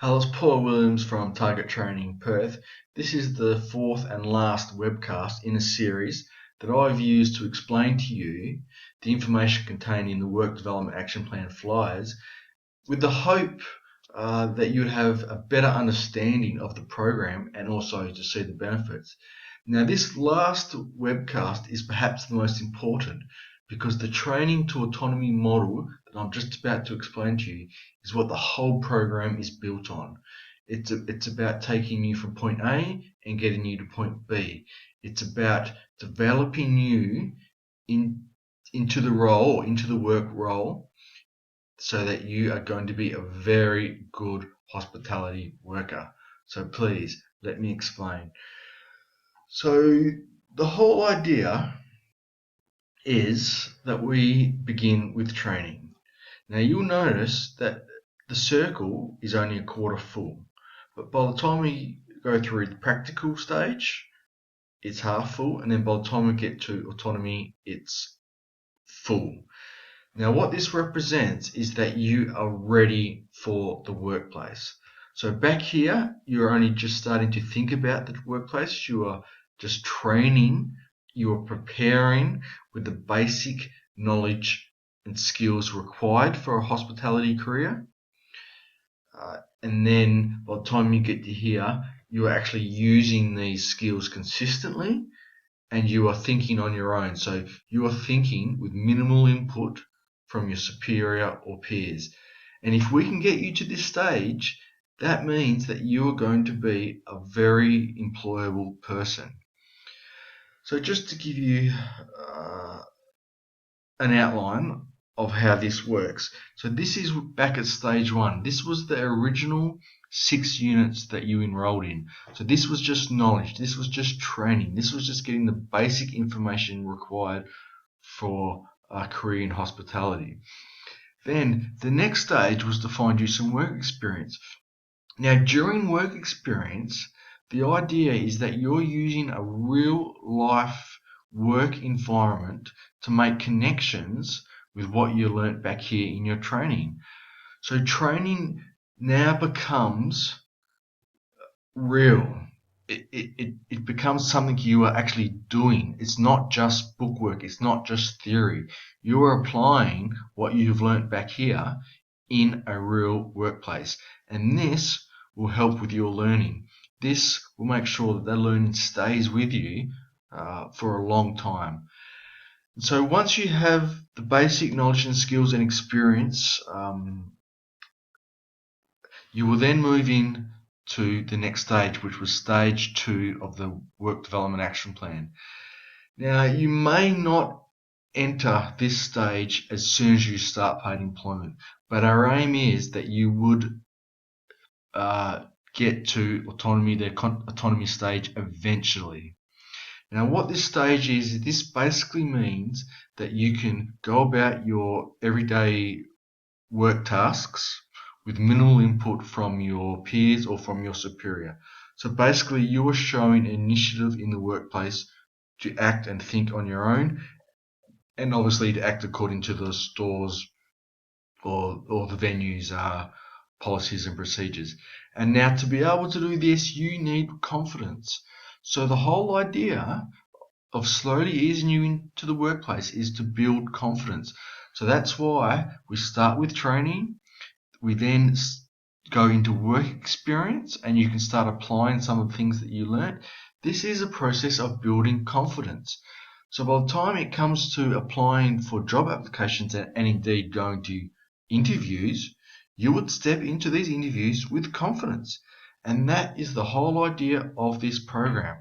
Hello, it's Paul Williams from Target Training Perth. This is the fourth and last webcast in a series that I've used to explain to you the information contained in the Work Development Action Plan flyers with the hope that you have a better understanding of the program and also to see the benefits. Now, this last webcast is perhaps the most important because the training to autonomy model that I'm just about to explain to you is what the whole program is built on. It's about taking you from point A and getting you to point B. It's about developing you into the role, into the work role, so that you are going to be a very good hospitality worker. So please, let me explain. So the whole idea is that we begin with training. Now you'll notice that the circle is only a quarter full, but by the time we go through the practical stage, it's half full, and then by the time we get to autonomy, it's full. Now what this represents is that you are ready for the workplace. So back here, you're only just starting to think about the workplace. You are just training, you are preparing with the basic knowledge and skills required for a hospitality career. And then by the time you get to here, you are actually using these skills consistently and you are thinking on your own. So you are thinking with minimal input from your superior or peers. And if we can get you to this stage, that means that you are going to be a very employable person. So just to give you an outline of how this works. So this is back at stage 1. This was the original 6 units that you enrolled in. So this was just knowledge, this was just training, this was just getting the basic information required for a career in hospitality. Then the next stage was to find you some work experience. Now during work experience, the idea is that you're using a real life work environment to make connections with what you learnt back here in your training. So training now becomes real. It becomes something you are actually doing. It's not just bookwork, it's not just theory. You are applying what you've learnt back here in a real workplace. And this will help with your learning. This will make sure that learning stays with you for a long time. So once you have the basic knowledge and skills and experience, you will then move in to the next stage, which was stage 2 of the Work Development Action Plan. Now, you may not enter this stage as soon as you start paid employment, but our aim is that you would get to autonomy, the autonomy stage eventually. Now what this stage is, this basically means that you can go about your everyday work tasks with minimal input from your peers or from your superior. So basically you are showing initiative in the workplace to act and think on your own, and obviously to act according to the store's or the venue's policies and procedures. And now to be able to do this, you need confidence. So the whole idea of slowly easing you into the workplace is to build confidence. So that's why we start with training. We then go into work experience, and you can start applying some of the things that you learned. This is a process of building confidence. So by the time it comes to applying for job applications and indeed going to interviews, you would step into these interviews with confidence. And that is the whole idea of this program.